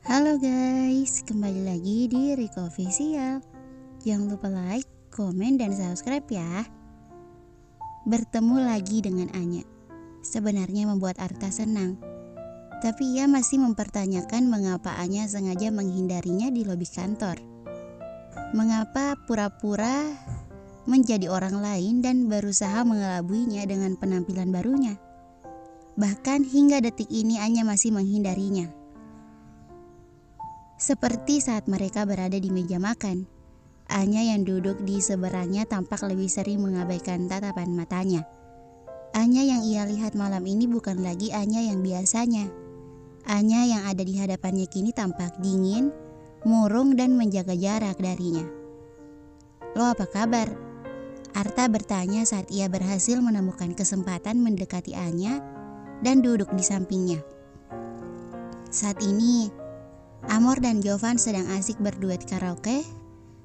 Halo guys, kembali lagi di Riko Official. Jangan lupa like, komen, dan subscribe ya. Bertemu lagi dengan Anya sebenarnya membuat Arta senang, tapi ia masih mempertanyakan mengapa Anya sengaja menghindarinya di lobi kantor. Mengapa pura-pura menjadi orang lain dan berusaha mengelabuinya dengan penampilan barunya. Bahkan hingga detik ini Anya masih menghindarinya. Seperti saat mereka berada di meja makan, Anya yang duduk di seberangnya tampak lebih sering mengabaikan tatapan matanya. Anya yang ia lihat malam ini bukan lagi Anya yang biasanya. Anya yang ada di hadapannya kini tampak dingin, murung, dan menjaga jarak darinya. "Lo apa kabar?" Arta bertanya saat ia berhasil menemukan kesempatan mendekati Anya dan duduk di sampingnya. Saat ini, Amor dan Jovan sedang asik berduet karaoke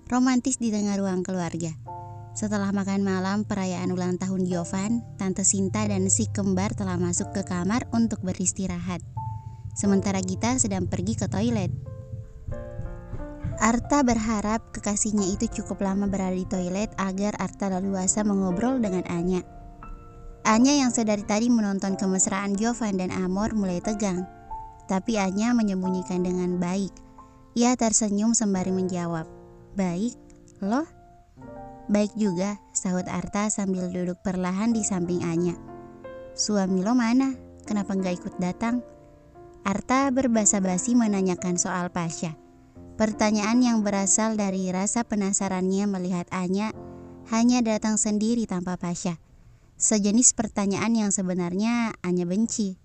romantis di tengah ruang keluarga. Setelah makan malam perayaan ulang tahun Jovan, Tante Sinta dan si kembar telah masuk ke kamar untuk beristirahat. Sementara Gita sedang pergi ke toilet. Arta berharap kekasihnya itu cukup lama berada di toilet agar Arta leluasa mengobrol dengan Anya. Anya yang sedari tadi menonton kemesraan Jovan dan Amor mulai tegang. Tapi Anya menyembunyikan dengan baik. Ia tersenyum sembari menjawab, "Baik, lo?" "Baik juga," sahut Arta sambil duduk perlahan di samping Anya. "Suami lo mana? Kenapa gak ikut datang?" Arta berbasa-basi menanyakan soal Pasha. Pertanyaan yang berasal dari rasa penasarannya melihat Anya hanya datang sendiri tanpa Pasha. Sejenis pertanyaan yang sebenarnya Anya benci.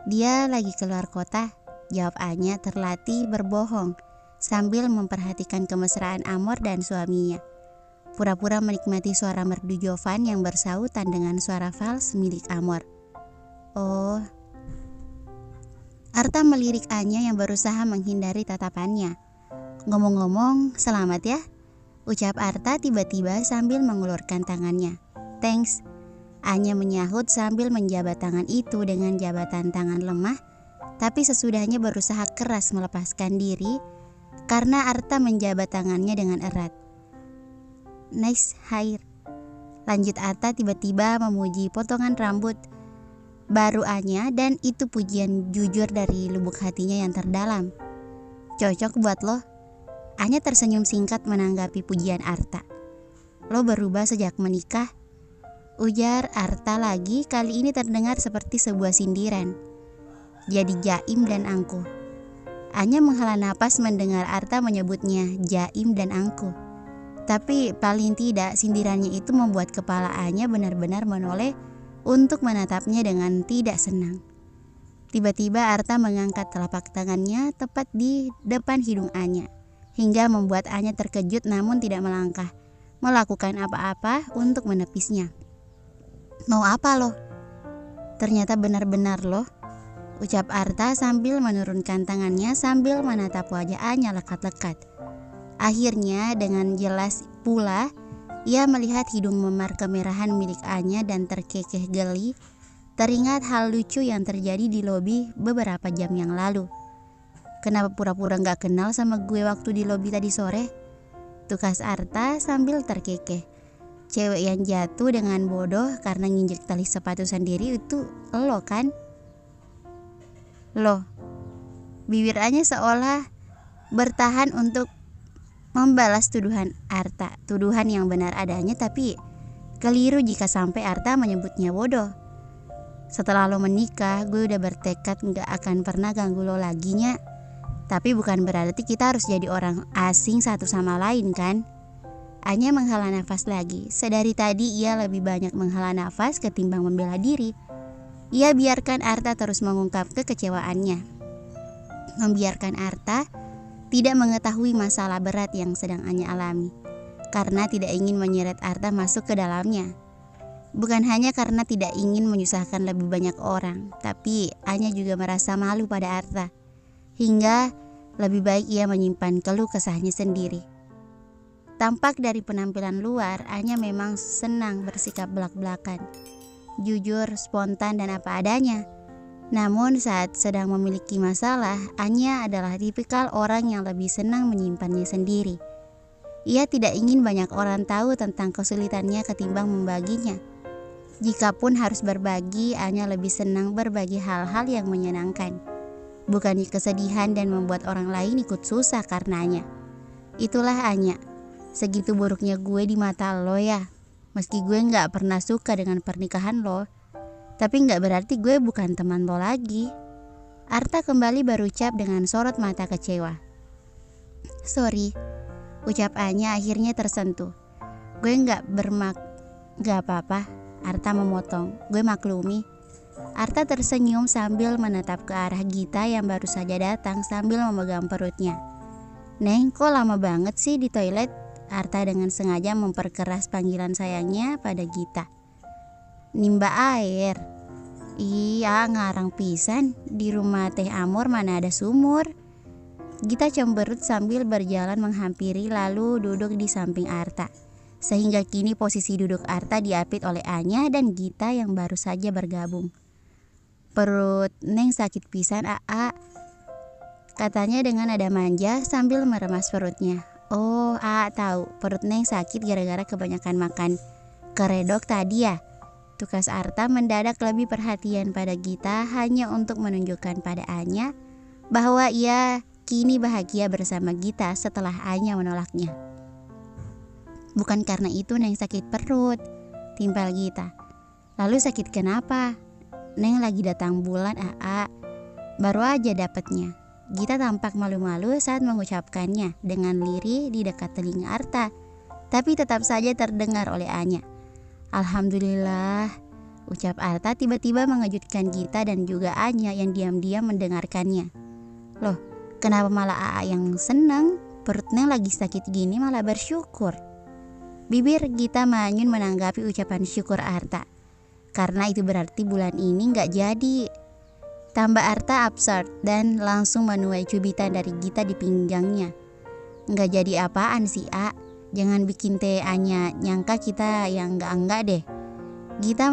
"Dia lagi keluar kota," jawab Anya terlatih berbohong sambil memperhatikan kemesraan Amor dan suaminya. Pura-pura menikmati suara merdu Jovan yang bersautan dengan suara fals milik Amor. "Oh." Arta melirik Anya yang berusaha menghindari tatapannya. "Ngomong-ngomong, selamat ya," ucap Arta tiba-tiba sambil mengulurkan tangannya. "Thanks." Anya menyahut sambil menjabat tangan itu dengan jabatan tangan lemah, tapi sesudahnya berusaha keras melepaskan diri karena Arta menjabat tangannya dengan erat. "Nice hair," lanjut Arta tiba-tiba memuji potongan rambut baru Anya, dan itu pujian jujur dari lubuk hatinya yang terdalam. "Cocok buat lo." Anya tersenyum singkat menanggapi pujian Arta. "Lo berubah sejak menikah," ujar Arta lagi, kali ini terdengar seperti sebuah sindiran. "Jadi jaim dan angkuh." Anya menghela napas mendengar Arta menyebutnya jaim dan angkuh. Tapi paling tidak sindirannya itu membuat kepala Anya benar-benar menoleh untuk menatapnya dengan tidak senang. Tiba-tiba Arta mengangkat telapak tangannya tepat di depan hidung Anya, hingga membuat Anya terkejut namun tidak melakukan apa-apa untuk menepisnya. "Mau apa lo?" "Ternyata benar-benar lo," ucap Arta sambil menurunkan tangannya sambil menatap wajah Anya lekat-lekat. Akhirnya dengan jelas pula ia melihat hidung memar kemerahan milik Anya dan terkekeh geli. Teringat hal lucu yang terjadi di lobi beberapa jam yang lalu. "Kenapa pura-pura gak kenal sama gue waktu di lobi tadi sore?" tukas Arta sambil terkekeh. "Cewek yang jatuh dengan bodoh karena nginjek tali sepatu sendiri itu lo kan?" "Lo." Bibir Anya seolah bertahan untuk membalas tuduhan Arta. Tuduhan yang benar adanya tapi keliru jika sampai Arta menyebutnya bodoh. "Setelah lo menikah, gue udah bertekad gak akan pernah ganggu lo lagi, Nya. Tapi bukan berarti kita harus jadi orang asing satu sama lain kan?" Anya menghela nafas lagi. Sedari tadi ia lebih banyak menghela nafas ketimbang membela diri. Ia biarkan Arta terus mengungkap kekecewaannya. Membiarkan Arta tidak mengetahui masalah berat yang sedang Anya alami, karena tidak ingin menyeret Arta masuk ke dalamnya. Bukan hanya karena tidak ingin menyusahkan lebih banyak orang, tapi Anya juga merasa malu pada Arta, hingga lebih baik ia menyimpan keluh kesahnya sendiri. Tampak dari penampilan luar, Anya memang senang bersikap belak-belakan, jujur, spontan, dan apa adanya. Namun saat sedang memiliki masalah, Anya adalah tipikal orang yang lebih senang menyimpannya sendiri. Ia tidak ingin banyak orang tahu tentang kesulitannya ketimbang membaginya. Jikapun harus berbagi, Anya lebih senang berbagi hal-hal yang menyenangkan, bukan kesedihan dan membuat orang lain ikut susah karenanya. Itulah Anya. Segitu buruknya gue di mata lo ya. Meski gue gak pernah suka dengan pernikahan lo, tapi gak berarti gue bukan teman lo lagi. Arta kembali berucap dengan sorot mata kecewa. Sorry, ucap Anya akhirnya tersentuh. Gue gak apa-apa, Arta memotong. Gue maklumi. Arta tersenyum sambil menatap ke arah Gita yang baru saja datang sambil memegang perutnya. Neng, kok lama banget sih di toilet? Arta dengan sengaja memperkeras panggilan sayangnya pada Gita. Nimba air. Iya, ngarang pisan. Di rumah Teh Amor mana ada sumur? Gita cemberut sambil berjalan menghampiri lalu duduk di samping Arta. Sehingga kini posisi duduk Arta diapit oleh Anya dan Gita yang baru saja bergabung. Perut Neng sakit pisan, Aa, katanya dengan nada manja sambil meremas perutnya. Oh, Aa tahu, perut Neng sakit gara-gara kebanyakan makan keredok tadi ya. Tukas Arta mendadak lebih perhatian pada Gita hanya untuk menunjukkan pada Anya bahwa ia kini bahagia bersama Gita setelah Anya menolaknya. Bukan karena itu Neng sakit perut, timpal Gita. Lalu sakit kenapa? Neng lagi datang bulan, Aa. Baru aja dapatnya. Gita tampak malu-malu saat mengucapkannya dengan lirih di dekat telinga Arta, tapi tetap saja terdengar oleh Anya. Alhamdulillah, ucap Arta tiba-tiba mengejutkan Gita dan juga Anya yang diam-diam mendengarkannya. Loh, kenapa malah Aa yang senang? Perut Neng lagi sakit gini malah bersyukur. Bibir Gita manyun menanggapi ucapan syukur Arta. Karena itu berarti bulan ini gak jadi. Tambah Arta absurd dan langsung menuai cubitan dari Gita di pinggangnya. Nggak jadi apaan sih, A? Jangan bikin Teh Anya nyangka kita yang enggak deh. Gita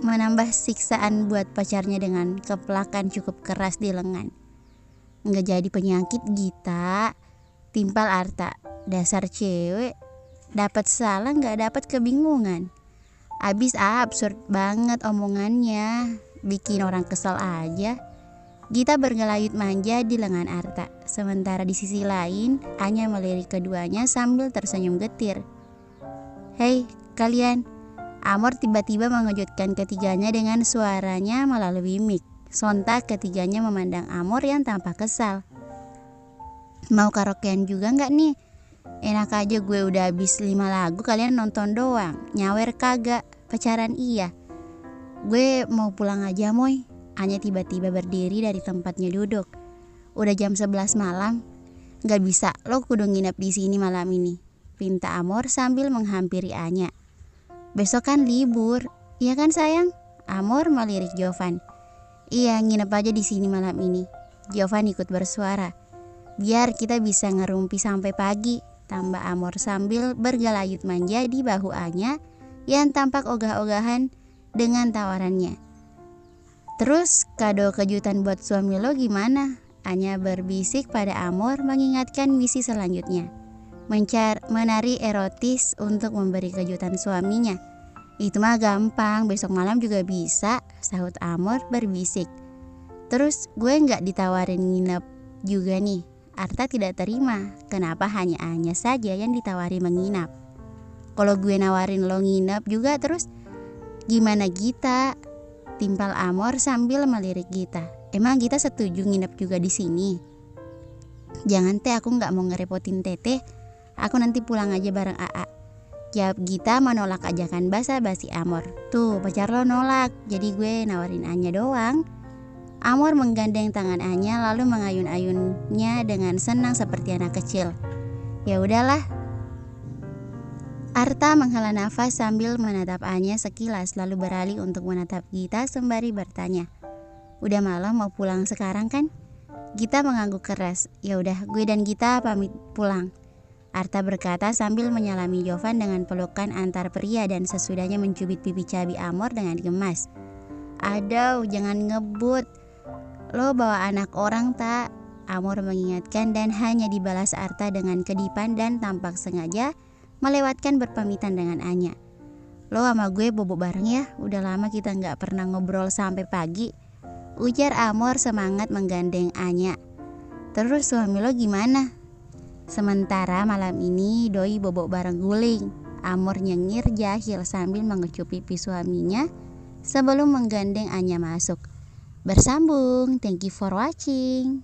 menambah siksaan buat pacarnya dengan keplakan cukup keras di lengan. Nggak jadi penyakit Gita, timpal Arta. Dasar cewek, dapat salah nggak dapat kebingungan. Abis absurd banget omongannya. Bikin orang kesel aja. Gita bergelayut manja di lengan Arta. Sementara di sisi lain, Anya melirik keduanya sambil tersenyum getir. Hei kalian. Amor tiba-tiba mengejutkan ketiganya dengan suaranya melalui mic. Sontak ketiganya memandang Amor yang tampak kesal. Mau karaokean juga gak nih? Enak aja gue udah habis 5 lagu kalian nonton doang. Nyawer kagak, pacaran iya. Gue mau pulang aja moy. Anya tiba-tiba berdiri dari tempatnya duduk. Udah jam 11 malam. Gak bisa, lo kudu nginep di sini malam ini, pinta Amor sambil menghampiri Anya. Besok kan libur, iya kan sayang? Amor melirik Jovan. Iya, nginep aja di sini malam ini. Jovan ikut bersuara. Biar kita bisa ngerumpi sampai pagi, tambah Amor sambil bergelayut manja di bahu Anya yang tampak ogah-ogahan dengan tawarannya. Terus kado kejutan buat suami lo gimana? Anya berbisik pada Amor mengingatkan misi selanjutnya. Menari erotis untuk memberi kejutan suaminya. Itu mah gampang, besok malam juga bisa, sahut Amor berbisik. Terus gue gak ditawarin nginep juga nih. Arta tidak terima, kenapa hanya Anya saja yang ditawari menginap. Kalau gue nawarin lo nginep juga terus gimana Gita? Timpal Amor sambil melirik Gita. Emang Gita setuju nginep juga di sini? Jangan Teh, aku nggak mau ngerepotin Teteh. Aku nanti pulang aja bareng AA. Jawab Gita menolak ajakan basa-basi Amor. Tuh pacar lo nolak, jadi gue nawarin Anya doang. Amor menggandeng tangan Anya lalu mengayun-ayunnya dengan senang seperti anak kecil. Ya udahlah. Arta menghela nafas sambil menatap Anya sekilas lalu beralih untuk menatap Gita sembari bertanya. Udah malam mau pulang sekarang kan? Gita mengangguk keras. Ya udah, gue dan Gita pamit pulang. Arta berkata sambil menyalami Jovan dengan pelukan antar pria dan sesudahnya mencubit pipi cabi Amor dengan gemas. Aduh, jangan ngebut. Lo bawa anak orang tak? Amor mengingatkan dan hanya dibalas Arta dengan kedipan dan tampak sengaja melewatkan berpamitan dengan Anya. Lo sama gue bobo bareng ya, udah lama kita gak pernah ngobrol sampai pagi, ujar Amor semangat menggandeng Anya. Terus suami lo gimana? Sementara malam ini doi bobo bareng guling, Amor nyengir jahil sambil mengecup pipi suaminya sebelum menggandeng Anya masuk. Bersambung, thank you for watching.